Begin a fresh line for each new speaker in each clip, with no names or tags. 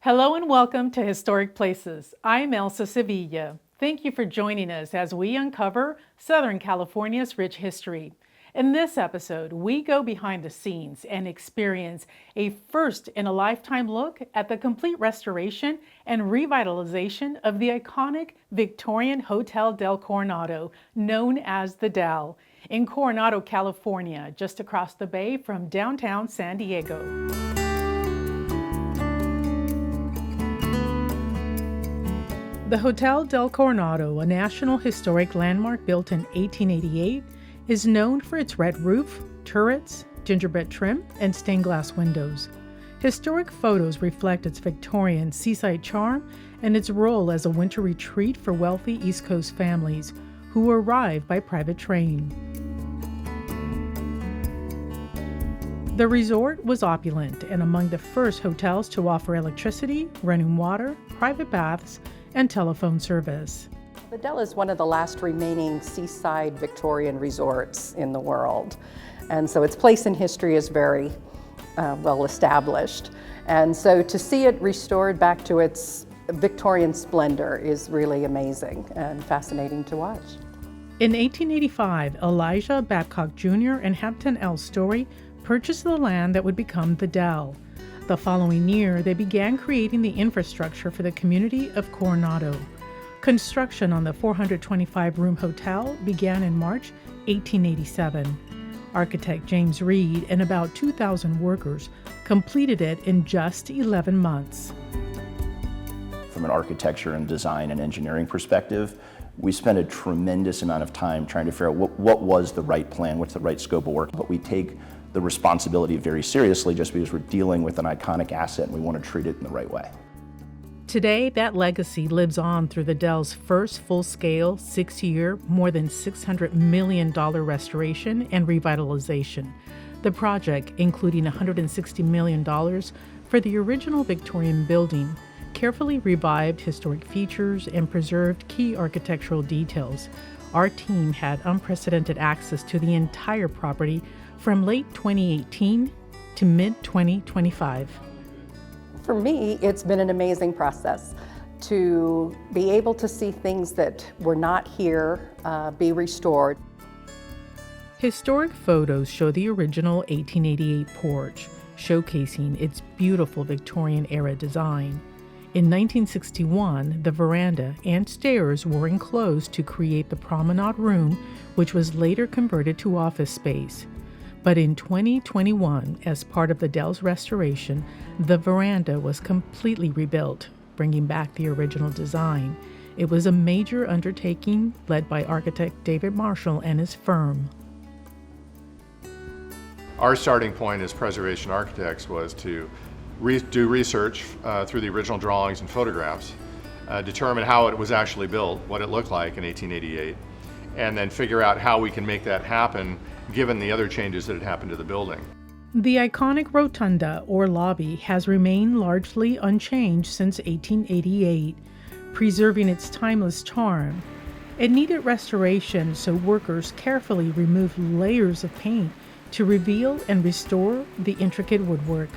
Hello and welcome to Historic Places. I'm Elsa Sevilla. Thank you for joining us as we uncover Southern California's rich history. In this episode, we go behind the scenes and experience a first-in-a-lifetime look at the complete restoration and revitalization of the iconic Victorian Hotel del Coronado, known as the Del, in Coronado, California, just across the bay from downtown San Diego. The Hotel del Coronado, a National Historic Landmark built in 1888, is known for its red roof, turrets, gingerbread trim, and stained glass windows. Historic photos reflect its Victorian seaside charm and its role as a winter retreat for wealthy East Coast families who arrive by private train. The resort was opulent and among the first hotels to offer electricity, running water, private baths, and telephone service.
The Del is one of the last remaining seaside Victorian resorts in the world. And so its place in history is very well established. And so to see it restored back to its Victorian splendor is really amazing and fascinating to watch.
In 1885, Elijah Babcock Jr. and Hampton L. Story purchased the land that would become the Del. The following year, they began creating the infrastructure for the community of Coronado. Construction on the 425-room hotel began in March 1887. Architect James Reed and about 2,000 workers completed it in just 11 months.
From an architecture and design and engineering perspective, we spent a tremendous amount of time trying to figure out what was the right plan, what's the right scope of work. But we take the responsibility very seriously just because we're dealing with an iconic asset and we want to treat it in the right way.
Today, that legacy lives on through the Del's first full-scale, 6-year, more than $600 million restoration and revitalization. The project, including $160 million for the original Victorian building, carefully revived historic features and preserved key architectural details. Our team had unprecedented access to the entire property from late 2018 to mid-2025.
For me, it's been an amazing process to be able to see things that were not here be restored.
Historic photos show the original 1888 porch, showcasing its beautiful Victorian-era design. In 1961, the veranda and stairs were enclosed to create the promenade room, which was later converted to office space. But in 2021, as part of the Del's restoration, the veranda was completely rebuilt, bringing back the original design. It was a major undertaking led by architect David Marshall and his firm.
Our starting point as preservation architects was to do research through the original drawings and photographs, determine how it was actually built, what it looked like in 1888, and then figure out how we can make that happen given the other changes that had happened to the building.
The iconic rotunda, or lobby, has remained largely unchanged since 1888, preserving its timeless charm. It needed restoration, so workers carefully removed layers of paint to reveal and restore the intricate woodwork.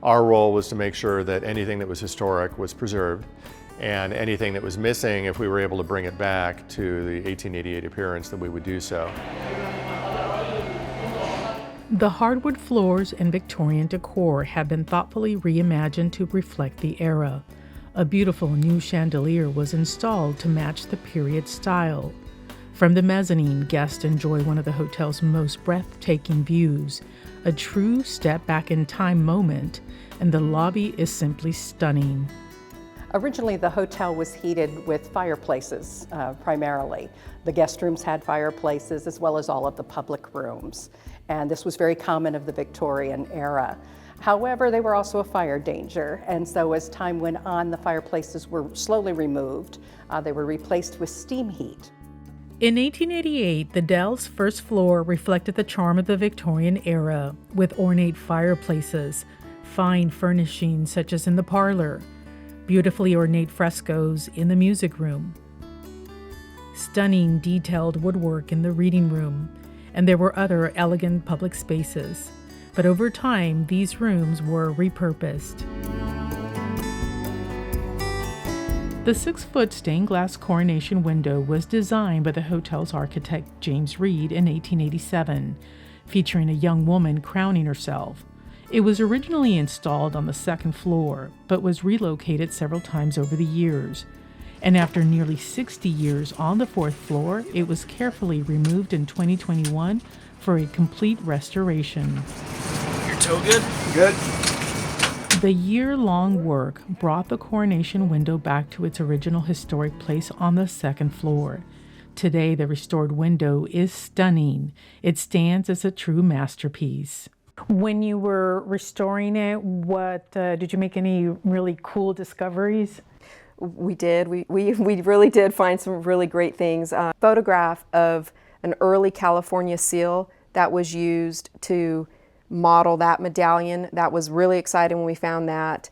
Our role was to make sure that anything that was historic was preserved, and anything that was missing, if we were able to bring it back to the 1888 appearance, that we would do so.
The hardwood floors and Victorian decor have been thoughtfully reimagined to reflect the era. A beautiful new chandelier was installed to match the period style. From the mezzanine, guests enjoy one of the hotel's most breathtaking views, a true step back in time moment, and the lobby is simply stunning.
Originally, the hotel was heated with fireplaces primarily. The guest rooms had fireplaces as well as all of the public rooms. And this was very common of the Victorian era. However, they were also a fire danger. And so as time went on, the fireplaces were slowly removed. They were replaced with steam heat.
In 1888, the Del's first floor reflected the charm of the Victorian era, with ornate fireplaces, fine furnishings such as in the parlor, beautifully ornate frescoes in the music room, stunning detailed woodwork in the reading room, and there were other elegant public spaces. But over time, these rooms were repurposed. The 6-foot stained glass coronation window was designed by the hotel's architect James Reed in 1887, featuring a young woman crowning herself. It was originally installed on the second floor, but was relocated several times over the years. And after nearly 60 years on the fourth floor, it was carefully removed in 2021 for a complete restoration.
Your toe good? Good.
The year-long work brought the coronation window back to its original historic place on the second floor. Today, the restored window is stunning. It stands as a true masterpiece. When you were restoring it, did you make any really cool discoveries?
We did. We really did find some really great things. Photograph of an early California seal that was used to model that medallion. That was really exciting when we found that.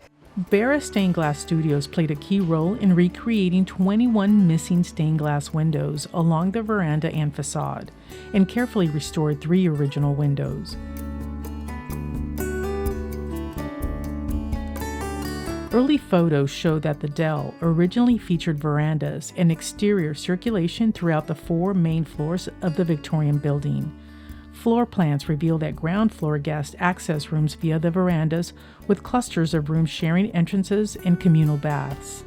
Barra Stained Glass Studios played a key role in recreating 21 missing stained glass windows along the veranda and facade, and carefully restored 3 original windows. Early photos show that the Dell originally featured verandas and exterior circulation throughout the 4 main floors of the Victorian building. Floor plans reveal that ground floor guests access rooms via the verandas, with clusters of rooms sharing entrances and communal baths.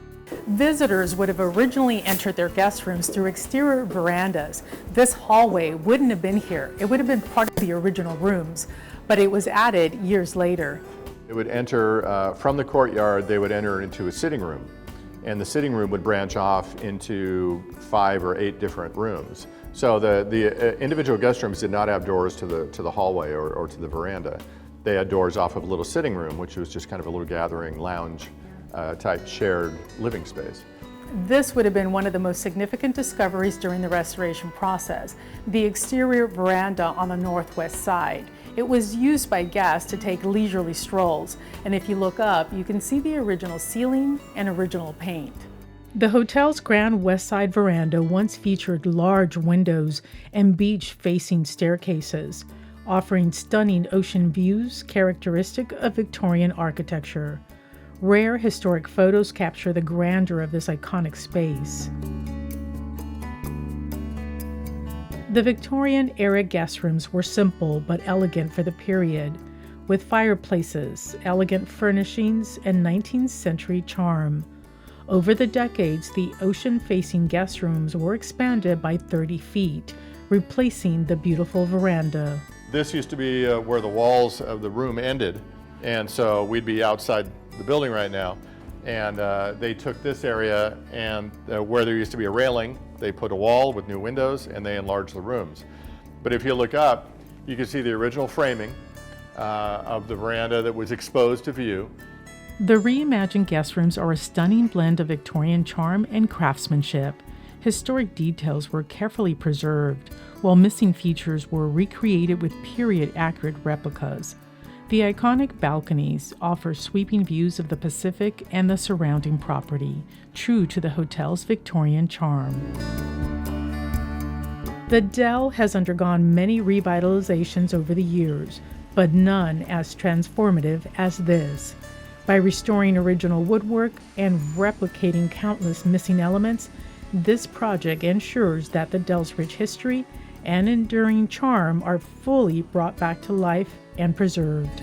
Visitors would have originally entered their guest rooms through exterior verandas. This hallway wouldn't have been here. It would have been part of the original rooms, but it was added years later.
They would enter from the courtyard, they would enter into a sitting room, and the sitting room would branch off into 5 or 8 different rooms. So the individual guest rooms did not have doors to the hallway or to the veranda. They had doors off of a little sitting room, which was just kind of a little gathering lounge type shared living space.
This would have been one of the most significant discoveries during the restoration process, the exterior veranda on the northwest side. It was used by guests to take leisurely strolls, and if you look up, you can see the original ceiling and original paint. The hotel's grand west side veranda once featured large windows and beach-facing staircases, offering stunning ocean views characteristic of Victorian architecture. Rare historic photos capture the grandeur of this iconic space. The Victorian-era guest rooms were simple but elegant for the period, with fireplaces, elegant furnishings, and 19th century charm. Over the decades, the ocean-facing guest rooms were expanded by 30 feet, replacing the beautiful veranda.
This used to be where the walls of the room ended, and so we'd be outside the building right now. And they took this area, and where there used to be a railing, they put a wall with new windows, and they enlarged the rooms. But if you look up, you can see the original framing of the veranda that was exposed to view.
The reimagined guest rooms are a stunning blend of Victorian charm and craftsmanship. Historic details were carefully preserved, while missing features were recreated with period-accurate replicas. The iconic balconies offer sweeping views of the Pacific and the surrounding property, true to the hotel's Victorian charm. The Dell has undergone many revitalizations over the years, but none as transformative as this. By restoring original woodwork and replicating countless missing elements, this project ensures that the Dell's rich history and enduring charm are fully brought back to life and preserved.